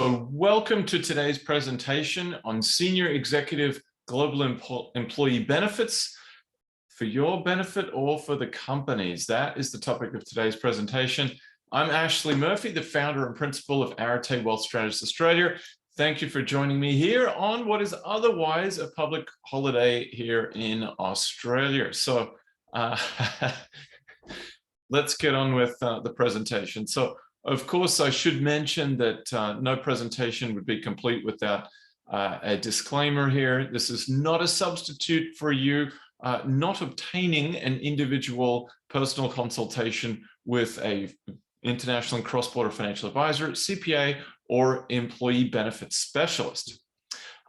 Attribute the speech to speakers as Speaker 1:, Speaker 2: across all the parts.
Speaker 1: Welcome to today's presentation on Senior Executive Global Employee Benefits for your benefit or for the company's. That is the topic of today's presentation. I'm Ashley Murphy, the founder and principal of Arete Wealth Strategists Australia. Thank you for joining me here on what is otherwise a public holiday here in Australia. So let's get on with the presentation. So, of course, I should mention that no presentation would be complete without a disclaimer here. This is not a substitute for you not obtaining an individual personal consultation with a international and cross-border financial advisor, CPA, or employee benefits specialist.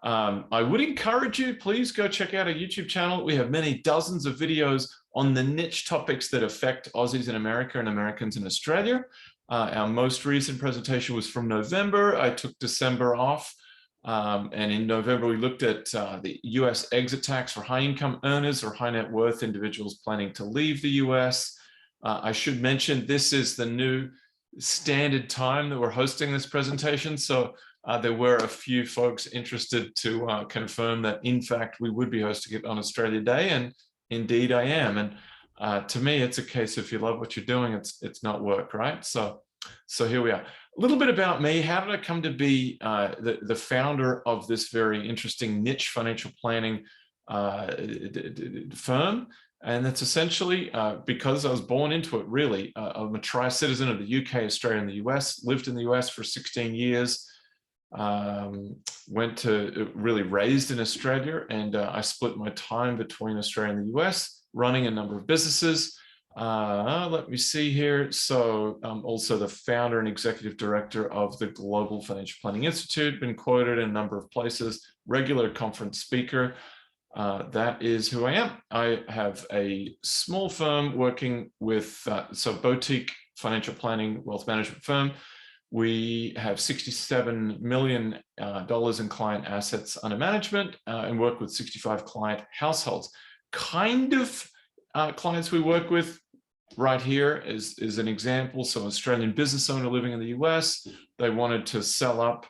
Speaker 1: I would encourage you, please go check out our YouTube channel. We have many dozens of videos on the niche topics that affect Aussies in America and Americans in Australia. Our most recent presentation was from November. I took December off. And in November, we looked at the US exit tax for high income earners or high net worth individuals planning to leave the US. I should mention this is the new standard time that we're hosting this presentation. So there were a few folks interested to confirm that, in fact, we would be hosting it on Australia Day. And indeed, I am. And to me, it's a case of if you love what you're doing, it's not work, right? So here we are. A little bit about me. How did I come to be the founder of this very interesting niche financial planning firm? And that's essentially because I was born into it, really. I'm a tri-citizen of the UK, Australia, and the US, lived in the US for 16 years, really raised in Australia, and I split my time between Australia and the US, running a number of businesses. Let me see here. So I'm also the founder and executive director of the Global Financial Planning Institute, been quoted in a number of places, regular conference speaker. That is who I am. I have a small firm working with, boutique financial planning, wealth management firm. We have $67 million in client assets under management and work with 65 client households. Kind of clients we work with right here is an example. So Australian business owner living in the US, they wanted to sell up,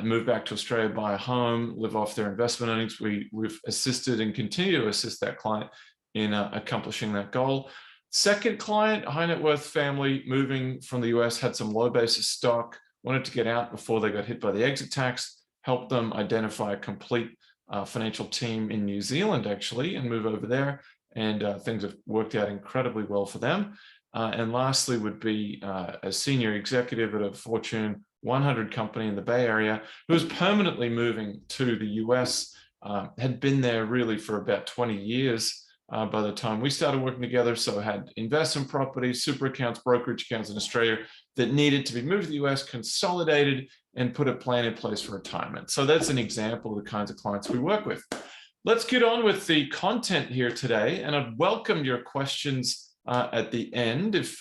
Speaker 1: move back to Australia, buy a home, live off their investment earnings. We've assisted and continue to assist that client in accomplishing that goal. Second client, high net worth family moving from the US, had some low basis stock, wanted to get out before they got hit by the exit tax, helped them identify a complete financial team in New Zealand, actually, and move over there. And things have worked out incredibly well for them. And lastly would be a senior executive at a Fortune 100 company in the Bay Area who was permanently moving to the US, had been there really for about 20 years by the time we started working together. So had investment properties, super accounts, brokerage accounts in Australia that needed to be moved to the US, consolidated, and put a plan in place for retirement. So that's an example of the kinds of clients we work with. Let's get on with the content here today, and I'd welcome your questions at the end if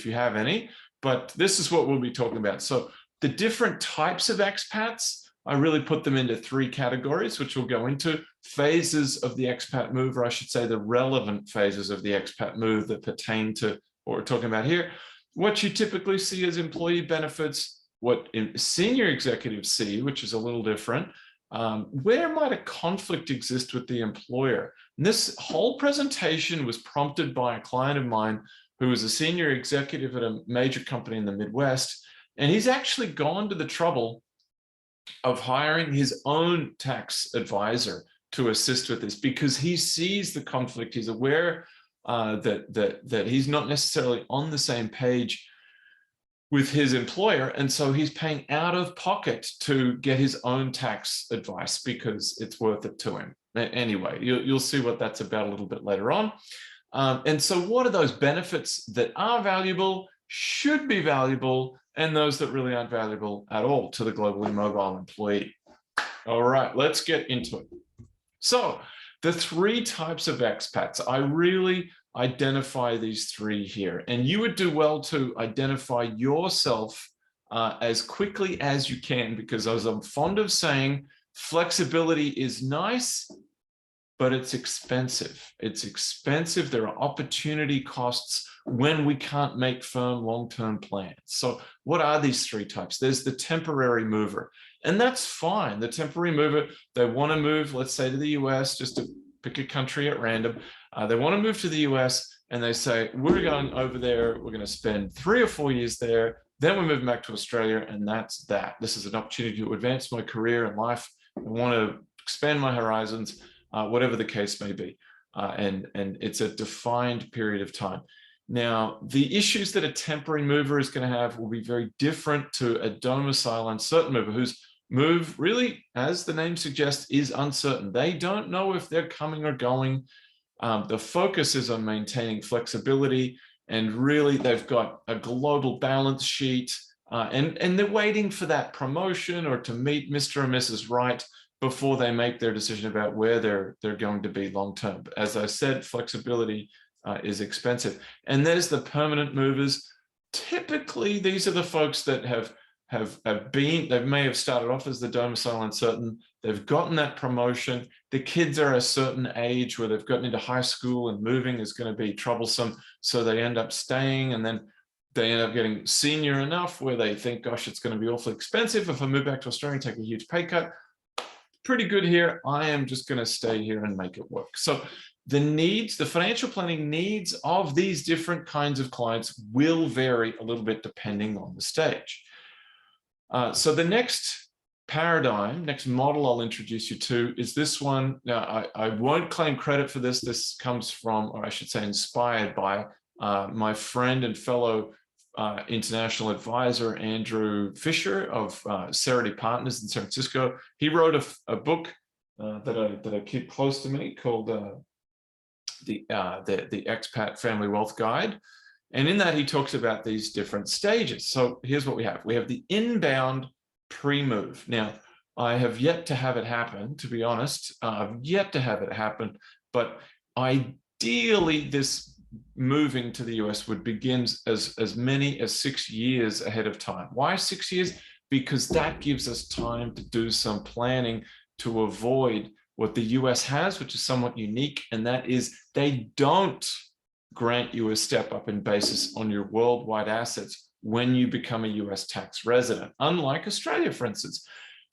Speaker 1: you have any. But this is what we'll be talking about. So the different types of expats, I really put them into three categories, which we'll go into. Phases of the expat move, or I should say the relevant phases of the expat move that pertain to what we're talking about here. What you typically see as employee benefits, what senior executives see, which is a little different. Where might a conflict exist with the employer? And this whole presentation was prompted by a client of mine who was a senior executive at a major company in the Midwest. And he's actually gone to the trouble of hiring his own tax advisor to assist with this because he sees the conflict. He's aware that he's not necessarily on the same page with his employer, and so he's paying out of pocket to get his own tax advice because it's worth it to him. Anyway, you'll see what that's about a little bit later on. And so what are those benefits that are valuable, should be valuable, and those that really aren't valuable at all to the globally mobile employee? All right, let's get into it. So the three types of expats, I really identify these three here, and you would do well to identify yourself as quickly as you can, because as I'm fond of saying, flexibility is nice, but it's expensive. It's expensive. There are opportunity costs when we can't make firm long-term plans. So what are these three types? There's the temporary mover, and that's fine. The temporary mover, they want to move, let's say, to the US, just to pick a country at random. They want to move to the US, and they say, we're going over there, we're going to spend 3 or 4 years there, then we move back to Australia, and that's that. This is an opportunity to advance my career and life. I want to expand my horizons, whatever the case may be. And it's a defined period of time. Now, the issues that a temporary mover is going to have will be very different to a domicile uncertain mover, whose move really, as the name suggests, is uncertain. They don't know if they're coming or going. The focus is on maintaining flexibility, and really they've got a global balance sheet, and they're waiting for that promotion or to meet Mr. or Mrs. Right before they make their decision about where they're going to be long term. As I said, flexibility is expensive. And there's the permanent movers. Typically, these are the folks that they may have started off as the domicile uncertain. They've gotten that promotion. The kids are a certain age where they've gotten into high school, and moving is going to be troublesome. So they end up staying, and then they end up getting senior enough where they think, gosh, it's going to be awfully expensive if I move back to Australia and take a huge pay cut. Pretty good here. I am just going to stay here and make it work. So the needs, the financial planning needs of these different kinds of clients will vary a little bit depending on the stage. So the next paradigm, next model I'll introduce you to is this one. Now, I won't claim credit for this. This comes from, or I should say inspired by, my friend and fellow international advisor, Andrew Fisher of Arete Partners in San Francisco. He wrote a book that I keep close to me called the Expat Family Wealth Guide. And in that, he talks about these different stages. So here's what we have. We have the inbound pre-move. Now, I have yet to have it happen, to be honest. I've yet to have it happen. But ideally, this moving to the US would begin as many as 6 years ahead of time. Why 6 years? Because that gives us time to do some planning to avoid what the US has, which is somewhat unique, and that is they don't grant you a step up in basis on your worldwide assets when you become a US tax resident. Unlike Australia, for instance,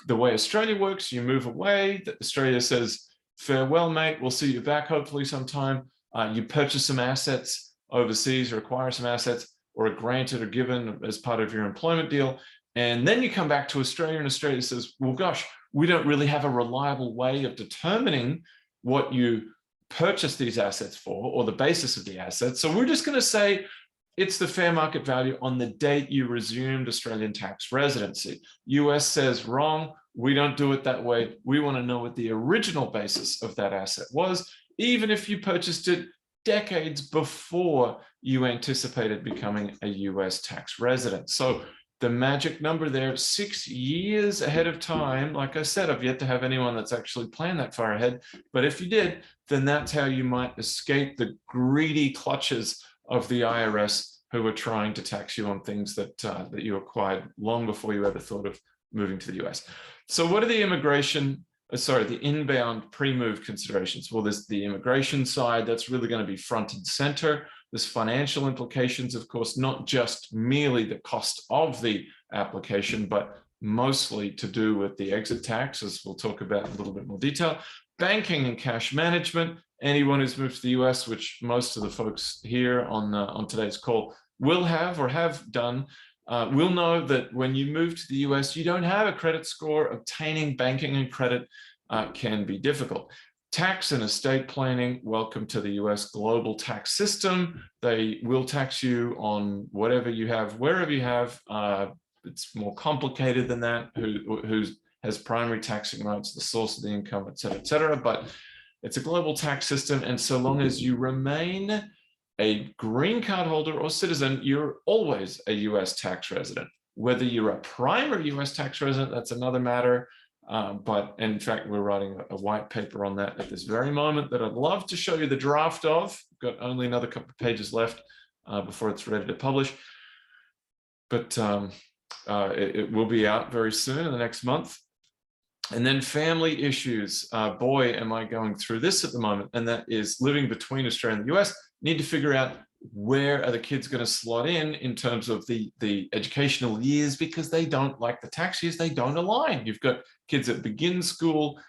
Speaker 1: the way Australia works, you move away, Australia says, farewell, mate, we'll see you back hopefully sometime. You purchase some assets overseas or acquire some assets, or are granted or given as part of your employment deal. And then you come back to Australia, and Australia says, well, gosh, we don't really have a reliable way of determining what you purchase these assets for, or the basis of the assets. So we're just going to say it's the fair market value on the date you resumed Australian tax residency. US says wrong. We don't do it that way. We want to know what the original basis of that asset was, even if you purchased it decades before you anticipated becoming a US tax resident. So the magic number there, 6 years ahead of time. Like I said, I've yet to have anyone that's actually planned that far ahead. But if you did, then that's how you might escape the greedy clutches of the IRS, who are trying to tax you on things that you acquired long before you ever thought of moving to the US. So what are the the inbound pre-move considerations? Well, there's the immigration side. That's really going to be front and center. There's financial implications, of course, not just merely the cost of the application, but mostly to do with the exit tax, as we'll talk about in a little bit more detail. Banking and cash management. Anyone who's moved to the US, which most of the folks here on today's call will have or have done, will know that when you move to the US, you don't have a credit score. Obtaining banking and credit can be difficult. Tax and estate planning, welcome to the US global tax system. They will tax you on whatever you have, wherever you have. It's more complicated than that, who has primary taxing rights, the source of the income, et cetera, but it's a global tax system. And so long as you remain a green card holder or citizen, you're always a US tax resident. Whether you're a primary US tax resident, that's another matter. But in fact, we're writing a white paper on that at this very moment that I'd love to show you the draft of. Got only another couple of pages left before it's ready to publish. But it will be out very soon in the next month. And then family issues. Boy, am I going through this at the moment. And that is living between Australia and the US. need to figure out where are the kids going to slot in terms of the educational years, because they don't, like the tax years, they don't align. You've got kids that begin school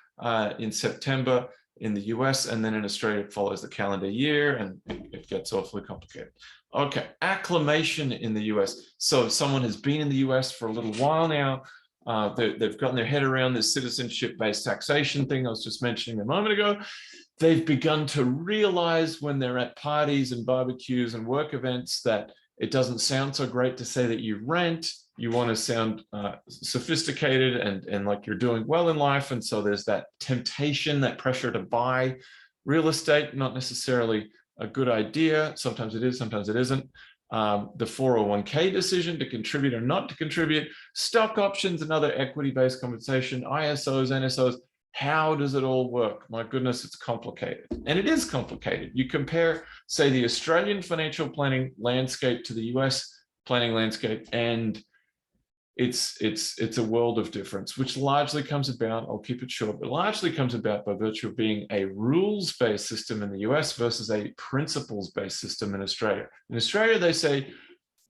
Speaker 1: in September in the US, and then in Australia it follows the calendar year, and it gets awfully complicated. Okay, acclimation in the US. So if someone has been in the US for a little while now, they've gotten their head around this citizenship-based taxation thing I was just mentioning a moment ago. They've begun to realize when they're at parties and barbecues and work events that it doesn't sound so great to say that you rent. You want to sound sophisticated and like you're doing well in life. And so there's that temptation, that pressure to buy real estate, not necessarily a good idea. Sometimes it is, sometimes it isn't. The 401k decision to contribute or not to contribute, stock options and other equity-based compensation, ISOs, NSOs. How does it all work? My goodness, it's complicated. And it is complicated. You compare, say, the Australian financial planning landscape to the US planning landscape, and it's a world of difference, which largely comes about, I'll keep it short, but largely comes about by virtue of being a rules-based system in the US versus a principles-based system in Australia. In Australia, they say,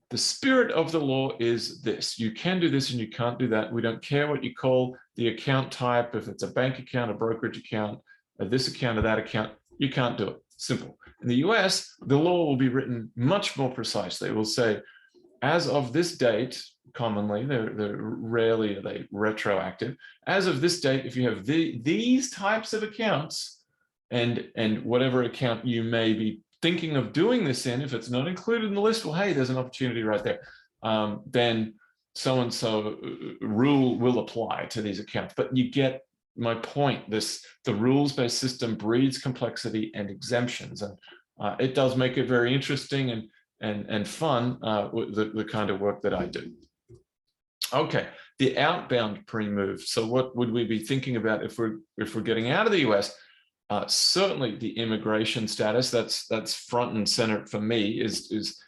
Speaker 1: the spirit of the law is this. You can do this and you can't do that. We don't care what you call the account type. If it's a bank account, a brokerage account, this account or that account, you can't do it. Simple. In the US, the law will be written much more precisely. It will say, as of this date, commonly, they're rarely are they retroactive. As of this date, if you have these types of accounts and whatever account you may be thinking of doing this in, if it's not included in the list, well, hey, there's an opportunity right there. Then so-and-so rule will apply to these accounts. But you get my point. The rules-based system breeds complexity and exemptions. And it does make it very interesting and fun, the kind of work that I do. Okay, the outbound pre-move. So what would we be thinking about if we're getting out of the US? Certainly the immigration status, that's front and center for me, is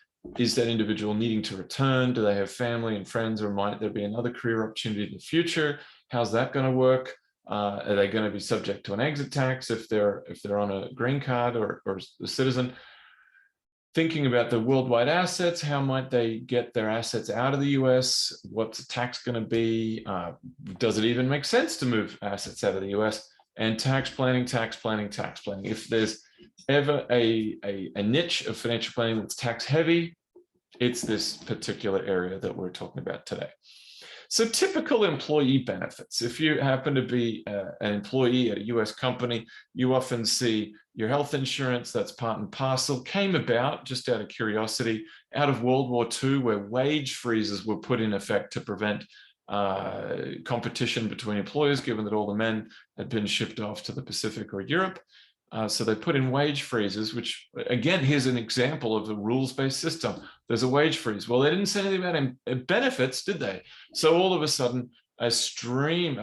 Speaker 1: that individual needing to return? Do they have family and friends, or might there be another career opportunity in the future? How's that going to work? Are they going to be subject to an exit tax if they're on a green card or a citizen? Thinking about the worldwide assets, how might they get their assets out of the US? What's the tax going to be? Does it even make sense to move assets out of the US? And tax planning. If there's ever a niche of financial planning that's tax heavy, it's this particular area that we're talking about today. So typical employee benefits. If you happen to be an employee at a US company, you often see your health insurance. That's part and parcel. Came about, just out of curiosity, out of World War II, where wage freezes were put in effect to prevent competition between employers, given that all the men had been shipped off to the Pacific or Europe. So they put in wage freezes, which, again, here's an example of the rules-based system. There's a wage freeze. Well, they didn't say anything about benefits, did they? So all of a sudden, a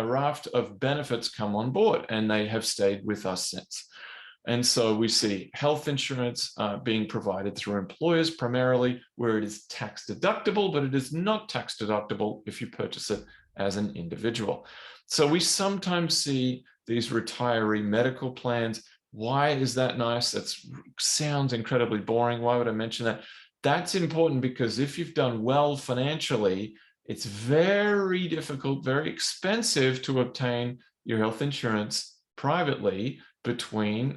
Speaker 1: raft of benefits come on board, and they have stayed with us since. And so we see health insurance being provided through employers primarily, where it is tax deductible, but it is not tax deductible if you purchase it as an individual. So we sometimes see these retiree medical plans. Why is that nice? That sounds incredibly boring. Why would I mention that? That's important because if you've done well financially, it's very difficult, very expensive to obtain your health insurance privately before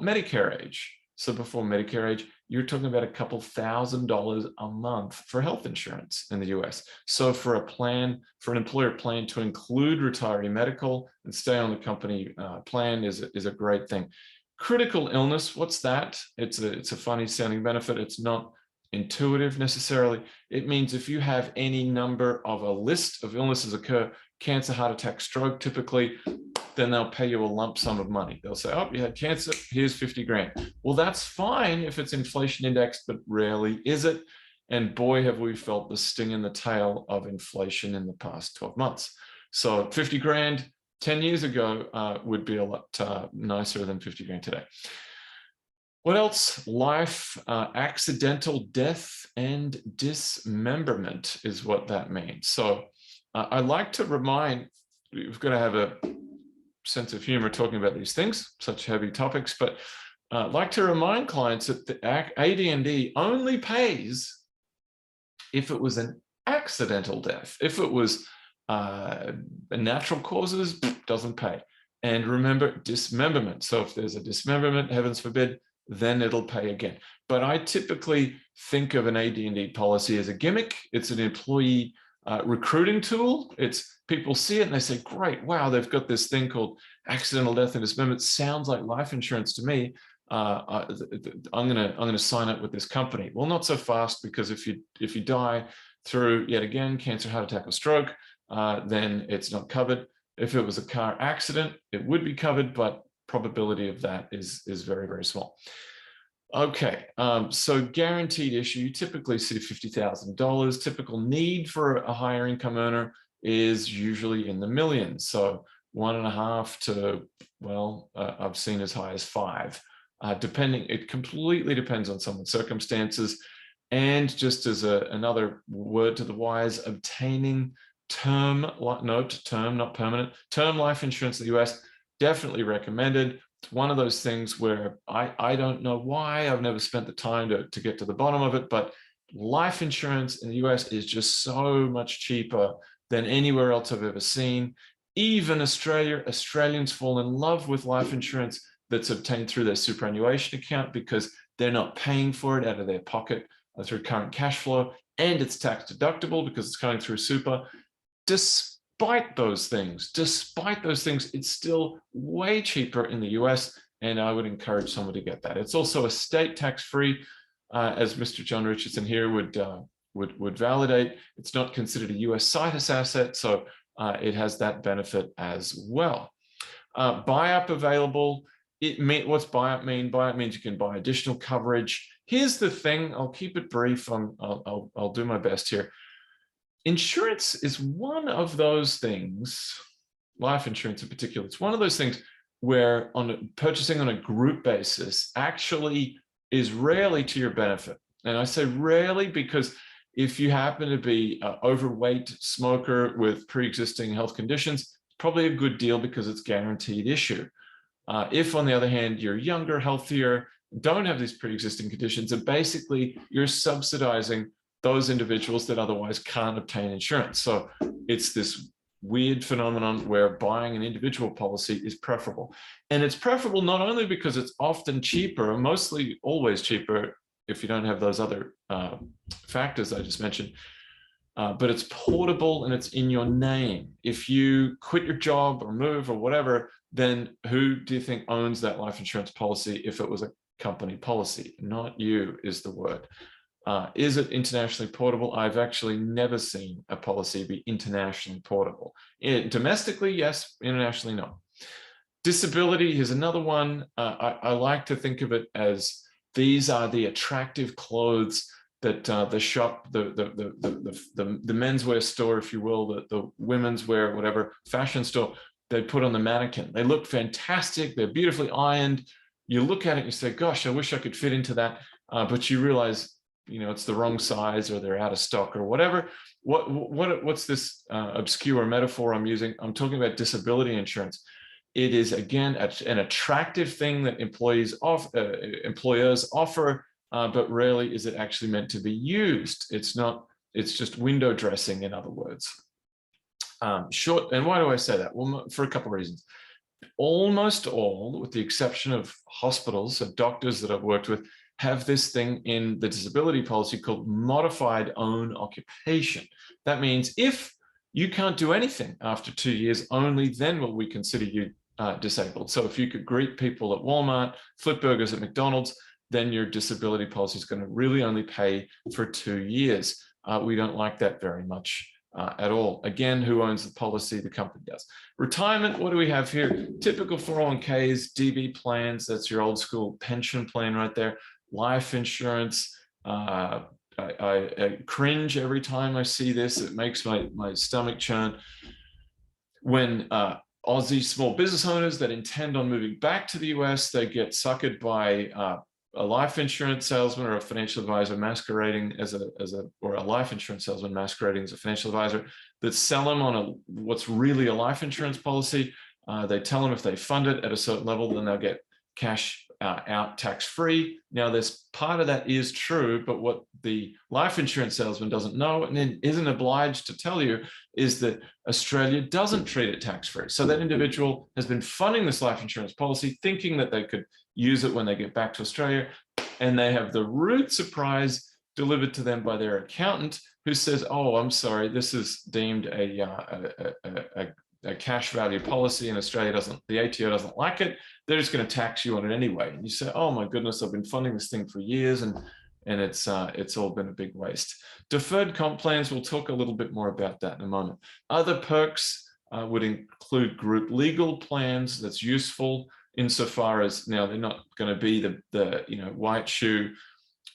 Speaker 1: Medicare age. So before Medicare age, you're talking about a couple $1,000s a month for health insurance in the US. So for an employer plan to include retiree medical and stay on the company plan is a great thing. Critical illness, what's that? It's a funny sounding benefit. It's not intuitive necessarily. It means if you have any number of a list of illnesses occur, cancer, heart attack, stroke typically, then they'll pay you a lump sum of money. They'll say, oh, you had cancer, here's 50 grand. Well, that's fine if it's inflation indexed, but rarely is it. And boy, have we felt the sting in the tail of inflation in the past 12 months. So 50 grand 10 years ago would be a lot nicer than 50 grand today. What else? Life, accidental death and dismemberment is what that means. So I like to remind, we've got to have a sense of humor talking about these things, such heavy topics, but like to remind clients that the AD&D only pays if it was an accidental death. If it was natural causes, doesn't pay. And remember, dismemberment. So if there's a dismemberment, heavens forbid, then it'll pay again. But I typically think of an AD&D policy as a gimmick. It's an employee recruiting tool. It's people see it and they say, great, wow, they've got this thing called accidental death and dismemberment. Sounds like life insurance to me. I'm gonna sign up with this company. Well, not so fast, because if you die through, yet again, cancer, heart attack, or stroke, then it's not covered. If it was a car accident, it would be covered, but probability of that is very, very small. Okay, so guaranteed issue, you typically see $50,000. Typical need for a higher income earner is usually in the millions. So 1.5 to, well, I've seen as high as 5. Depending, it completely depends on someone's circumstances. And just as another word to the wise, obtaining term, not permanent, term life insurance in the US, definitely recommended. It's one of those things where I don't know why, I've never spent the time to get to the bottom of it, but life insurance in the US is just so much cheaper than anywhere else I've ever seen. Even Australia, Australians fall in love with life insurance that's obtained through their superannuation account, because they're not paying for it out of their pocket or through current cash flow, and it's tax deductible because it's coming through super. Despite those things, it's still way cheaper in the US, and I would encourage someone to get that. It's also a state tax-free, as Mr. John Richardson here would validate. It's not considered a US situs asset, so it has that benefit as well. Buy-up available. What's buy-up mean? Buy-up means you can buy additional coverage. Here's the thing, I'll keep it brief. I'll do my best here. Insurance is one of those things, life insurance in particular, it's one of those things where purchasing on a group basis actually is rarely to your benefit. And I say rarely because if you happen to be an overweight smoker with pre-existing health conditions, it's probably a good deal because it's guaranteed issue. If, on the other hand, you're younger, healthier, don't have these pre-existing conditions, and basically you're subsidizing those individuals that otherwise can't obtain insurance. So it's this weird phenomenon where buying an individual policy is preferable. And it's preferable not only because it's often cheaper, mostly always cheaper if you don't have those other factors I just mentioned, but it's portable and it's in your name. If you quit your job or move or whatever, then who do you think owns that life insurance policy if it was a company policy? Not you is the word. Is it internationally portable? I've actually never seen a policy be internationally portable. Domestically, yes. Internationally, no. Disability is another one. I like to think of it as these are the attractive clothes that the shop, the menswear store, if you will, the women's wear, whatever, fashion store, they put on the mannequin. They look fantastic. They're beautifully ironed. You look at it and you say, gosh, I wish I could fit into that. But you realize, it's the wrong size, or they're out of stock or whatever. What's this obscure metaphor I'm using? I'm talking about disability insurance. It is, again, an attractive thing that employers offer, but rarely is it actually meant to be used. It's just window dressing, in other words. And why do I say that? Well, for a couple of reasons. Almost all, with the exception of hospitals, so doctors that I've worked with, have this thing in the disability policy called modified own occupation. That means if you can't do anything after 2 years, only then will we consider you disabled. So if you could greet people at Walmart, flip burgers at McDonald's, then your disability policy is going to really only pay for 2 years. We don't like that very much at all. Again, who owns the policy? The company does. Retirement, what do we have here? Typical 401ks, DB plans, that's your old school pension plan right there. Life insurance. I cringe every time I see this. It makes my stomach churn. When Aussie small business owners that intend on moving back to the US, they get suckered by a life insurance salesman or a financial advisor masquerading or a life insurance salesman masquerading as a financial advisor that sell them on what's really a life insurance policy. They tell them if they fund it at a certain level, then they'll get cash out tax-free. Now, there's part of that is true, but what the life insurance salesman doesn't know and then isn't obliged to tell you is that Australia doesn't treat it tax-free. So that individual has been funding this life insurance policy, thinking that they could use it when they get back to Australia, and they have the rude surprise delivered to them by their accountant, who says, "Oh, I'm sorry, this is deemed a cash value policy, and Australia doesn't, the ATO doesn't like it. They're just going to tax you on it anyway." And you say, "Oh my goodness, I've been funding this thing for years, and it's all been a big waste." Deferred comp plans, we'll talk a little bit more about that in a moment. Other perks would include group legal plans. That's useful insofar as, now they're not going to be the white shoe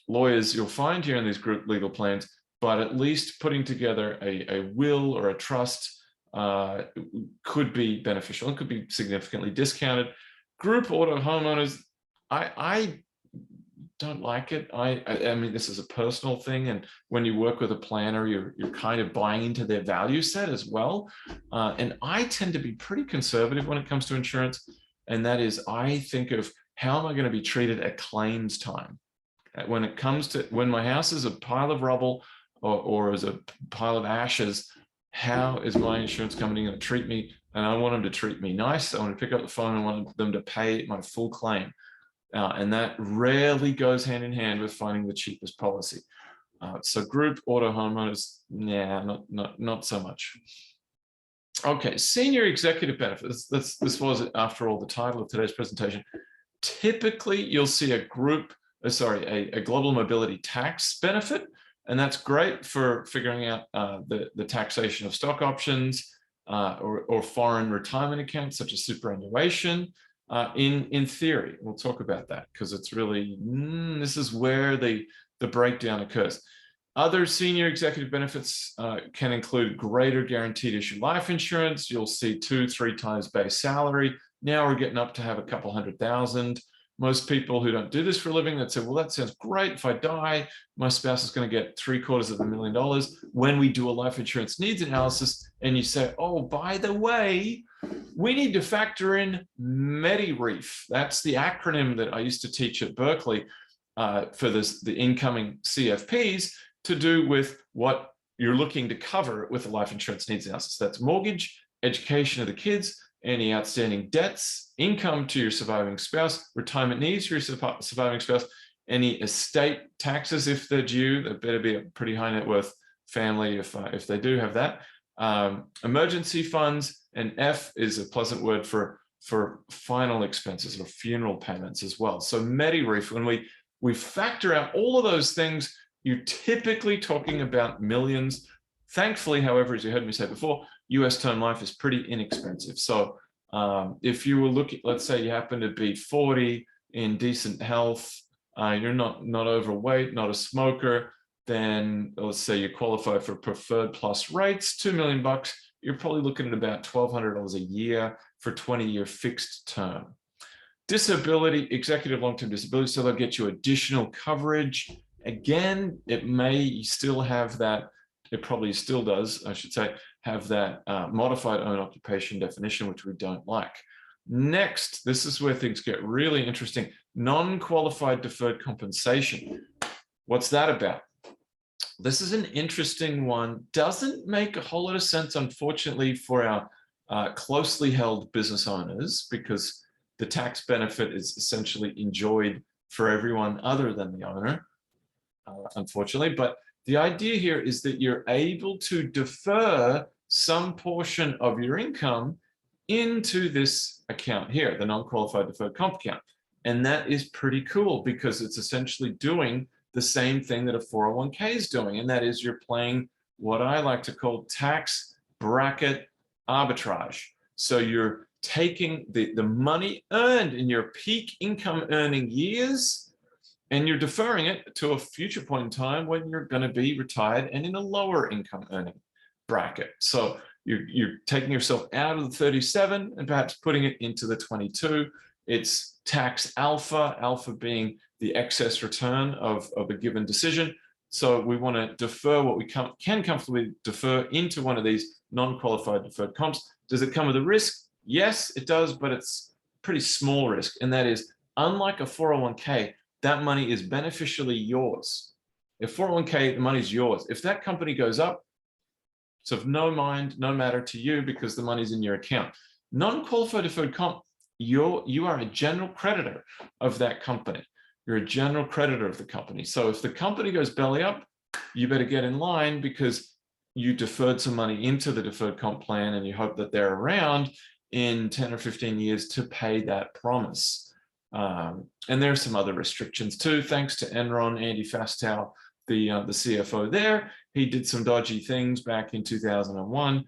Speaker 1: lawyers you'll find here in these group legal plans, but at least putting together a will or a trust could be beneficial and could be significantly discounted. Group auto homeowners, I don't like it. I mean, this is a personal thing, and when you work with a planner, you're kind of buying into their value set as well. And I tend to be pretty conservative when it comes to insurance, and that is, I think of how am I going to be treated at claims time. When it comes to when my house is a pile of rubble or as a pile of ashes, how is my insurance company going to treat me? And I want them to treat me nice. I want to pick up the phone and want them to pay my full claim. And that rarely goes hand in hand with finding the cheapest policy. So group auto homeowners, nah, not so much. Okay, senior executive benefits. This was, after all, the title of today's presentation. Typically, you'll see a global mobility tax benefit. And that's great for figuring out the taxation of stock options or foreign retirement accounts, such as superannuation. In theory, we'll talk about that because it's really, this is where the breakdown occurs. Other senior executive benefits can include greater guaranteed issue life insurance. You'll see 2-3 times base salary. Now we're getting up to have a couple $100,000. Most people who don't do this for a living, that say, well, that sounds great. If I die, my spouse is going to get $750,000. When we do a life insurance needs analysis and you say, oh, by the way, we need to factor in MediReef. That's the acronym that I used to teach at Berkeley for the incoming CFPs, to do with what you're looking to cover with the life insurance needs analysis. That's mortgage, education of the kids, any outstanding debts, income to your surviving spouse, retirement needs for your surviving spouse, any estate taxes if they're due. That better be a pretty high net worth family if they do have that. Emergency funds, and F is a pleasant word for final expenses or funeral payments as well. So MediReef, when we factor out all of those things, you're typically talking about millions. Thankfully, however, as you heard me say before, US term life is pretty inexpensive. So if you were looking, let's say you happen to be 40, in decent health, you're not overweight, not a smoker, then let's say you qualify for preferred plus rates, $2 million, you're probably looking at about $1,200 a year for 20-year fixed term. Disability, executive long-term disability, so they'll get you additional coverage. Again, it may still have that, it probably still does, I should say, have that modified own occupation definition, which we don't like. Next, this is where things get really interesting. Non-qualified deferred compensation. What's that about? This is an interesting one. Doesn't make a whole lot of sense, unfortunately, for our closely held business owners, because the tax benefit is essentially enjoyed for everyone other than the owner, unfortunately. But the idea here is that you're able to defer some portion of your income into this account here, the non-qualified deferred comp account. And that is pretty cool because it's essentially doing the same thing that a 401k is doing. And that is, you're playing what I like to call tax bracket arbitrage. So you're taking the money earned in your peak income earning years, and you're deferring it to a future point in time when you're going to be retired and in a lower income earning bracket. So you're taking yourself out of the 37 and perhaps putting it into the 22. It's tax alpha, alpha being the excess return of a given decision. So we want to defer what we can comfortably defer into one of these non-qualified deferred comps. Does it come with a risk? Yes, it does, but it's pretty small risk. And that is Unlike a 401k, that money is beneficially yours. If 401k, the money's yours. If that company goes up, it's of no matter to you because the money's in your account. Non-qualified deferred comp, you are a general creditor of that company. You're a general creditor of the company. So if the company goes belly up, you better get in line because you deferred some money into the deferred comp plan and you hope that they're around in 10 or 15 years to pay that promise. And there are some other restrictions too, thanks to Enron, Andy Fastow, the CFO there. He did some dodgy things back in 2001,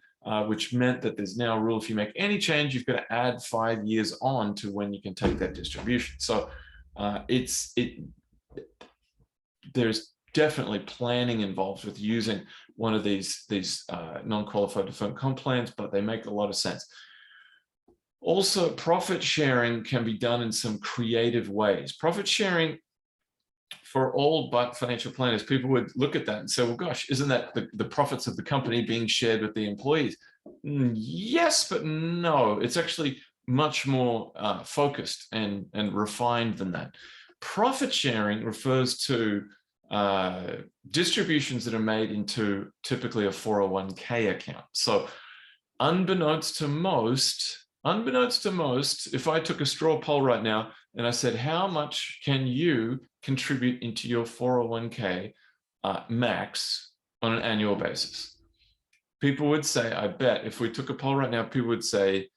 Speaker 1: which meant that there's now a rule, if you make any change, you've got to add 5 years on to when you can take that distribution. So there's definitely planning involved with using one of these non-qualified deferred comp plans, but they make a lot of sense. Also, profit sharing can be done in some creative ways. Profit sharing for all but financial planners, people would look at that and say, well, gosh, isn't that the profits of the company being shared with the employees? Yes, but no, it's actually much more focused and refined than that. Profit sharing refers to distributions that are made into typically a 401k account. So unbeknownst to most, if I took a straw poll right now and I said, how much can you contribute into your 401k max on an annual basis? People would say, I bet if we took a poll right now, people would say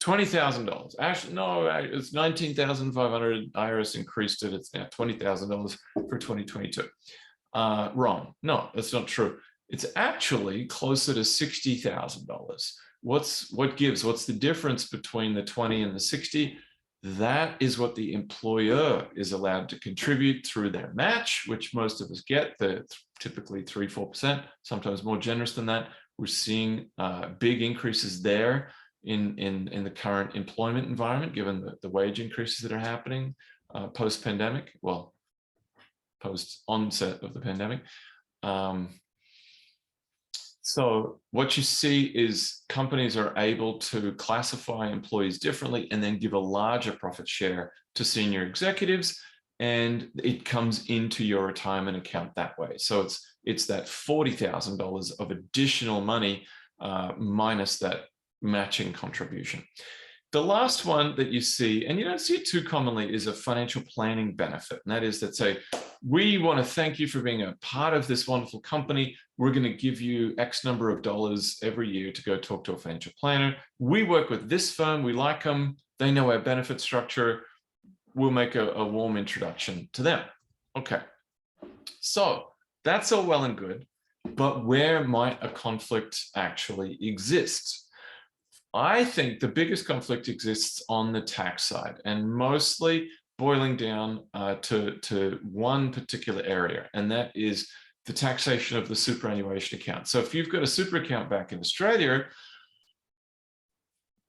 Speaker 1: $20,000. Actually, no, it's $19,500. IRS increased it. It's now $20,000 for 2022. Wrong. No, that's not true. It's actually closer to $60,000. What's the difference between the 20 and the 60? That is what the employer is allowed to contribute through their match, which most of us get, typically 3-4%, sometimes more generous than that. We're seeing big increases there in the current employment environment, given the wage increases that are happening post-pandemic, well, post-onset of the pandemic. So what you see is companies are able to classify employees differently and then give a larger profit share to senior executives, and it comes into your retirement account that way. So it's that $40,000 of additional money minus that matching contribution. The last one that you see, and you don't see it too commonly, is a financial planning benefit. And that is that say, we want to thank you for being a part of this wonderful company. We're going to give you X number of dollars every year to go talk to a financial planner. We work with this firm. We like them. They know our benefit structure. We'll make a warm introduction to them. Okay. So that's all well and good, but where might a conflict actually exist? I think the biggest conflict exists on the tax side, and mostly boiling down to one particular area, and that is the taxation of the superannuation account. So if you've got a super account back in Australia,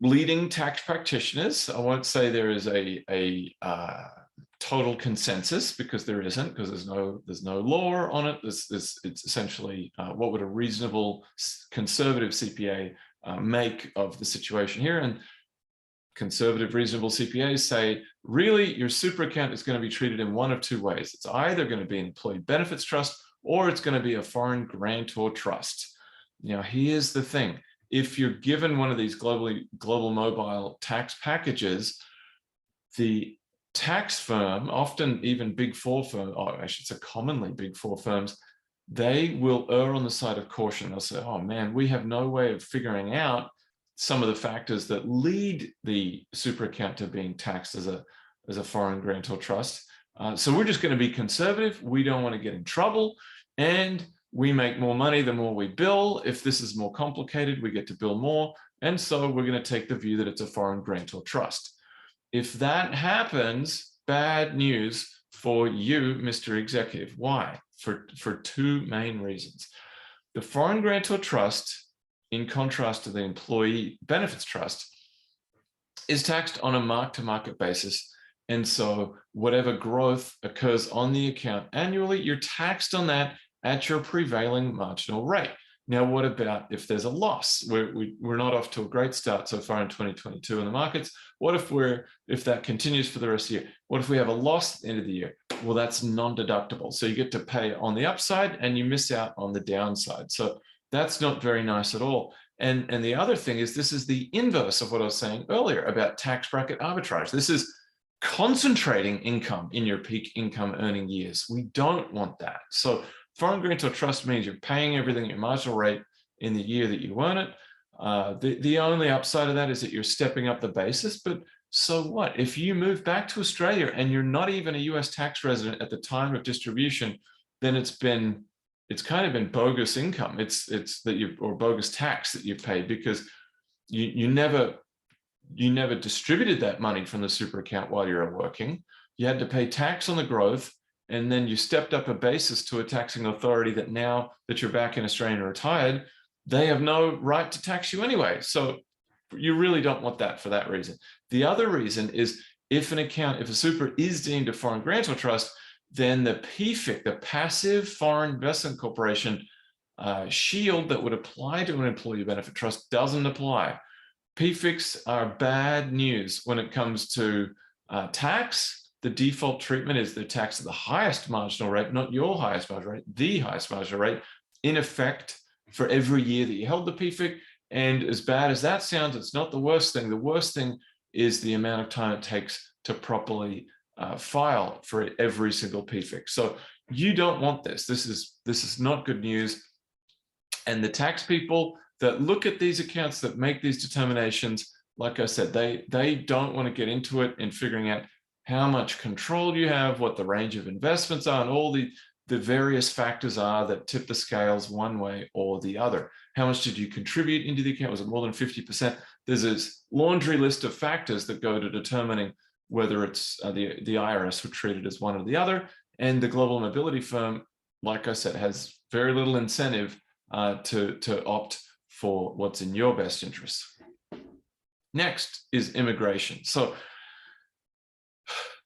Speaker 1: leading tax practitioners, I won't say there is a total consensus, because there isn't, because there's no law on it. It's essentially what would a reasonable conservative CPA make of the situation here. And conservative, reasonable CPAs say, really, your super account is going to be treated in one of two ways. It's either going to be an employee benefits trust, or it's going to be a foreign grantor trust. Now, here's the thing. If you're given one of these global mobile tax packages, the tax firm, often even big four firms, or I should say commonly big four firms, they will err on the side of caution. They'll say, oh man, we have no way of figuring out some of the factors that lead the super account to being taxed as a foreign grantor trust. So we're just going to be conservative. We don't want to get in trouble. And we make more money the more we bill. If this is more complicated, we get to bill more. And so we're going to take the view that it's a foreign grantor trust. If that happens, bad news for you, Mr. Executive. Why? For two main reasons. The foreign grantor trust, in contrast to the employee benefits trust, is taxed on a mark-to-market basis. And so whatever growth occurs on the account annually, you're taxed on that at your prevailing marginal rate. Now, what about if there's a loss? We're not off to a great start so far in 2022 in the markets. What if that continues for the rest of the year? What if we have a loss at the end of the year? Well, that's non-deductible. So you get to pay on the upside and you miss out on the downside. So that's not very nice at all. And the other thing is, this is the inverse of what I was saying earlier about tax bracket arbitrage. This is concentrating income in your peak income earning years. We don't want that. So foreign grantor trust means you're paying everything at your marginal rate in the year that you earn it. The only upside of that is that you're stepping up the basis, but so what? If you move back to Australia and you're not even a US tax resident at the time of distribution, then it's kind of been bogus income. It's that you, or bogus tax that you paid, because you never distributed that money from the super account while you were working. You had to pay tax on the growth, and then you stepped up a basis to a taxing authority that now that you're back in Australia and retired, they have no right to tax you anyway. So you really don't want that for that reason. The other reason is if a super is deemed a foreign grantor trust, then the PFIC, the Passive Foreign Investment Corporation shield that would apply to an employee benefit trust doesn't apply. PFICs are bad news when it comes to tax. The default treatment is the tax at the highest marginal rate, not your highest marginal rate, the highest marginal rate, in effect for every year that you held the PFIC. And as bad as that sounds, it's not the worst thing. The worst thing is the amount of time it takes to properly file for every single PFIC. So you don't want this. This is not good news. And the tax people that look at these accounts, that make these determinations, like I said, they don't want to get into it in figuring out how much control you have, what the range of investments are, and all the various factors are that tip the scales one way or the other. How much did you contribute into the account? Was it more than 50%? There's this laundry list of factors that go to determining whether it's the IRS would treat it as one or the other. And the global mobility firm, like I said, has very little incentive to opt for what's in your best interest. Next is immigration. So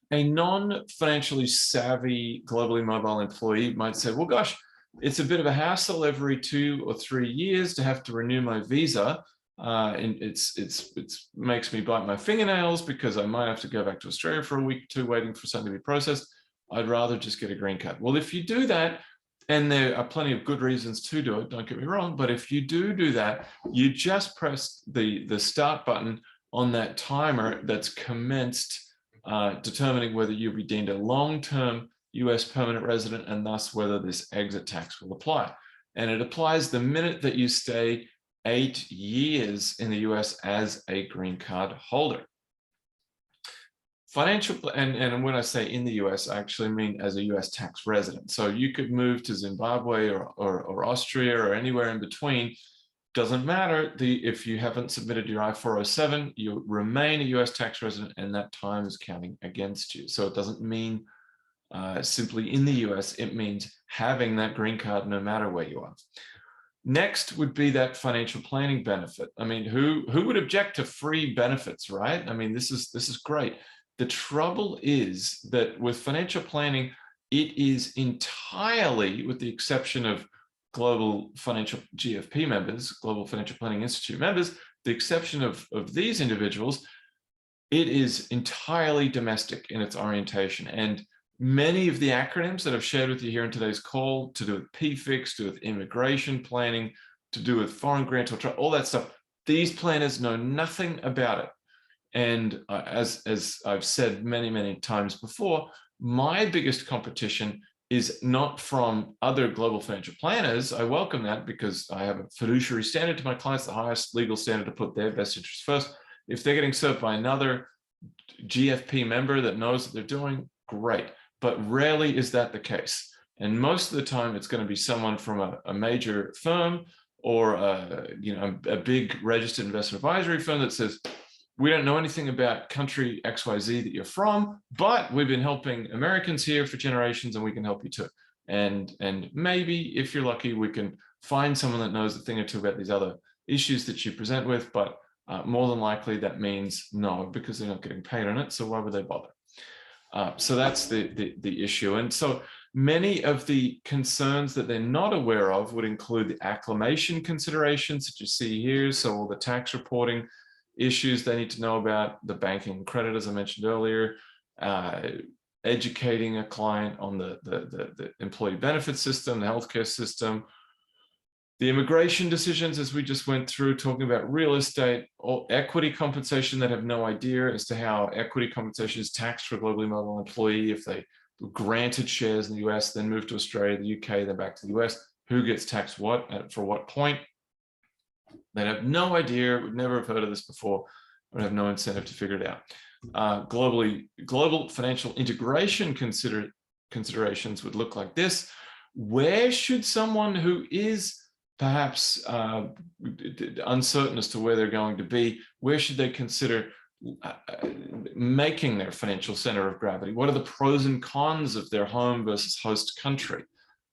Speaker 1: a non-financially savvy, globally mobile employee might say, well, gosh, it's a bit of a hassle every 2 or 3 years to have to renew my visa. And it makes me bite my fingernails because I might have to go back to Australia for a week or two waiting for something to be processed. I'd rather just get a green card. Well, if you do that, and there are plenty of good reasons to do it, don't get me wrong, but if you do that, you just press the start button on that timer that's commenced determining whether you'll be deemed a long-term US permanent resident, and thus whether this exit tax will apply. And it applies the minute that you stay 8 years in the US as a green card holder. Financial, and when I say in the US, I actually mean as a US tax resident. So you could move to Zimbabwe or Austria or anywhere in between. Doesn't matter. If you haven't submitted your I-407, you remain a US tax resident, and that time is counting against you. So it doesn't mean simply in the US, it means having that green card no matter where you are. Next would be that financial planning benefit. I mean, who would object to free benefits, right? I mean, this is great. The trouble is that with financial planning, it is entirely, with the exception of global financial GFP members, Global Financial Planning Institute members, the exception of these individuals, it is entirely domestic in its orientation. And many of the acronyms that I've shared with you here in today's call, to do with PFICs, to do with immigration planning, to do with foreign grantor trust, all that stuff, these planners know nothing about it. And as I've said many times before, my biggest competition is not from other global financial planners. I welcome that because I have a fiduciary standard to my clients, the highest legal standard to put their best interests first. If they're getting served by another GFP member that knows what they're doing, great. But rarely is that the case. And most of the time, it's going to be someone from a major firm or a big registered investment advisory firm that says, we don't know anything about country XYZ that you're from, but we've been helping Americans here for generations, and we can help you too. And maybe if you're lucky, we can find someone that knows a thing or two about these other issues that you present with, but more than likely that means no, because they're not getting paid on it. So why would they bother? So that's the issue. And so Many of the concerns that they're not aware of would include the acclimation considerations that you see here. So all the tax reporting issues they need to know about, the banking and credit, as I mentioned earlier, educating a client on the employee benefit system, the healthcare system, the immigration decisions, as we just went through, talking about real estate, or equity compensation that have no idea as to how equity compensation is taxed for a globally mobile employee. If they were granted shares in the US, then moved to Australia, the UK, then back to the US, who gets taxed what, and for what point? They have no idea, would never have heard of this before, would have no incentive to figure it out. Global financial integration considerations would look like this. Where should someone who is perhaps uncertain as to where they're going to be, where should they consider making their financial center of gravity? What are the pros and cons of their home versus host country?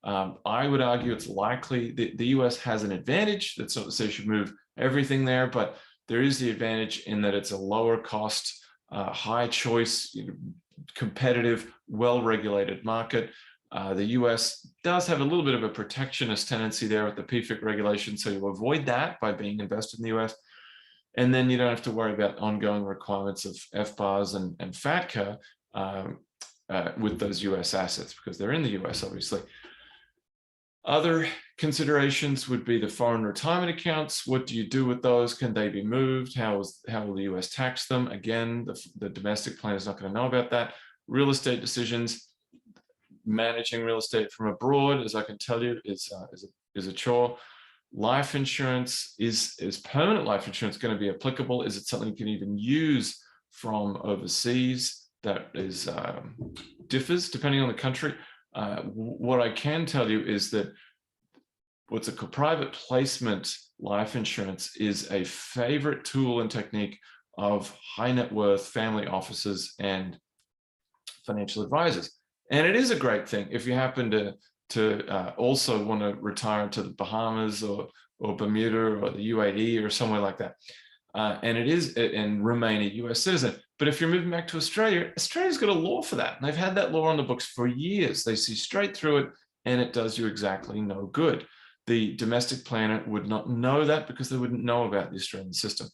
Speaker 1: I would argue it's likely that the US has an advantage. That's not to say you should move everything there, but there is the advantage in that it's a lower cost, high choice, competitive, well-regulated market. The US does have a little bit of a protectionist tendency there with the PFIC regulation, so you avoid that by being invested in the US. And then you don't have to worry about ongoing requirements of FBARs and FATCA with those US assets, because they're in the US, obviously. Other considerations would be the foreign retirement accounts. What do you do with those? Can they be moved? How will the US tax them? Again, the domestic plan is not going to know about that. Real estate decisions, managing real estate from abroad, as I can tell you, is a chore. Life insurance, is permanent life insurance going to be applicable? Is it something you can even use from overseas? That is differs depending on the country. What I can tell you is that what's a private placement life insurance is a favorite tool and technique of high net worth family offices and financial advisors. And it is a great thing if you happen to also want to retire to the Bahamas or Bermuda or the UAE or somewhere like that. And remain a US citizen. But if you're moving back to Australia, Australia's got a law for that. And they've had that law on the books for years. They see straight through it, and it does you exactly no good. The domestic planner would not know that because they wouldn't know about the Australian system.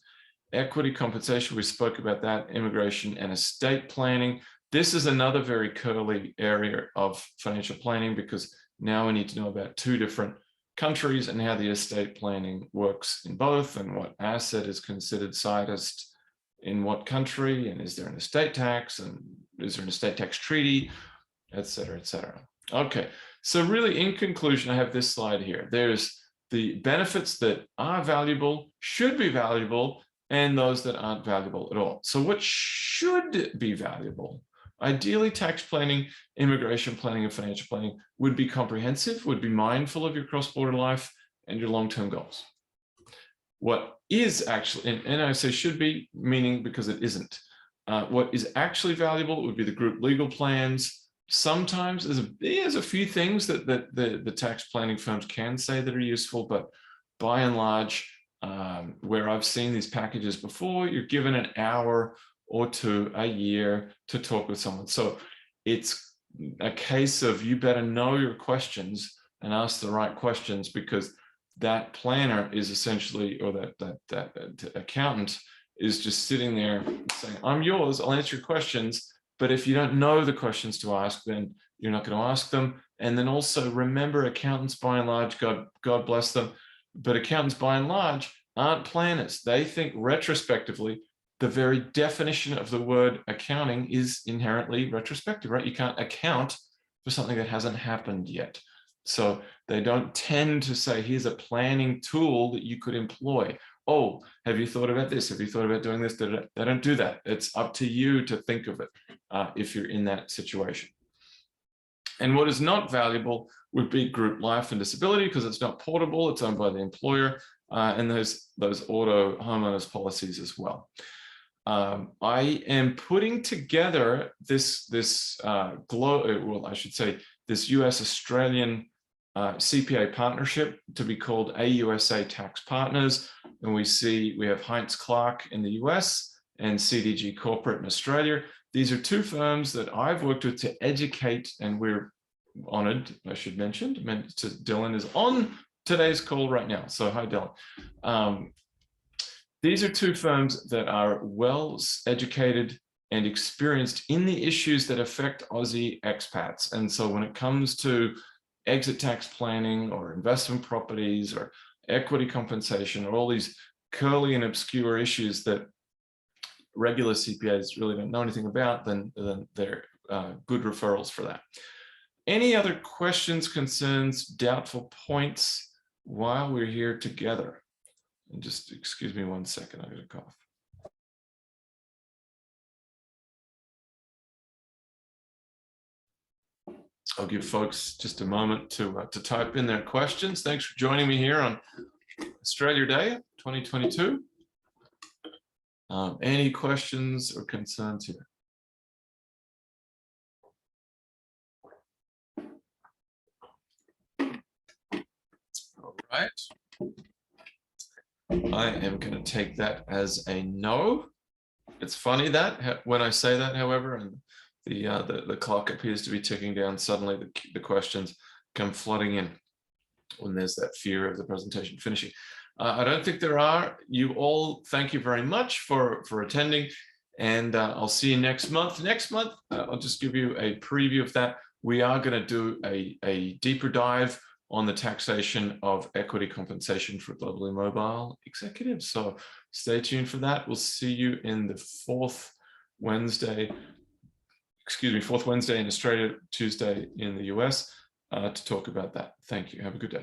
Speaker 1: Equity compensation, we spoke about that, immigration and estate planning. This is another very curly area of financial planning, because now we need to know about two different countries and how the estate planning works in both, and what asset is considered sightest in what country, and is there an estate tax, and is there an estate tax treaty, et cetera, et cetera. Okay, so really in conclusion, I have this slide here. There's the benefits that are valuable, should be valuable, and those that aren't valuable at all. So what should be valuable? Ideally, tax planning, immigration planning, and financial planning would be comprehensive, would be mindful of your cross-border life and your long-term goals. What is actually, and I say should be, meaning because it isn't. What is actually valuable would be the group legal plans. Sometimes there's a few things that the tax planning firms can say that are useful, but by and large, where I've seen these packages before, you're given an hour or two a year to talk with someone. So it's a case of you better know your questions and ask the right questions, because that planner is essentially, or that accountant is just sitting there saying, I'm yours, I'll answer your questions. But if you don't know the questions to ask, then you're not going to ask them. And then also remember, accountants by and large, God bless them, but accountants by and large aren't planners. They think retrospectively. The very definition of the word accounting is inherently retrospective, right? You can't account for something that hasn't happened yet. So they don't tend to say, here's a planning tool that you could employ. Oh, have you thought about this? Have you thought about doing this? They don't do that. It's up to you to think of it if you're in that situation. And what is not valuable would be group life and disability, because it's not portable, it's owned by the employer, and those auto homeowners policies as well. I am putting together this US-Australian CPA partnership to be called AUSA Tax Partners. And we have Heinz Clark in the US and CDG Corporate in Australia. These are two firms that I've worked with to educate, and we're honored, I should mention, Dylan is on today's call right now. So hi, Dylan. These are two firms that are well educated and experienced in the issues that affect Aussie expats. And so when it comes to exit tax planning or investment properties or equity compensation or all these curly and obscure issues that regular CPAs really don't know anything about, then they're good referrals for that. Any other questions, concerns, doubtful points while we're here together? And just excuse me 1 second, I got a cough. I'll give folks just a moment to type in their questions. Thanks for joining me here on Australia Day 2022. Any questions or concerns here? All right. I am going to take that as a no. It's funny that when I say that, however, and the clock appears to be ticking down, suddenly the questions come flooding in when there's that fear of the presentation finishing. I don't think there are. You all, thank you very much for attending, and I'll see you next month. Next month, I'll just give you a preview of that. We are going to do a deeper dive on the taxation of equity compensation for globally mobile executives. So stay tuned for that. We'll see you in the fourth Wednesday in Australia, Tuesday in the US to talk about that. Thank you. Have a good day.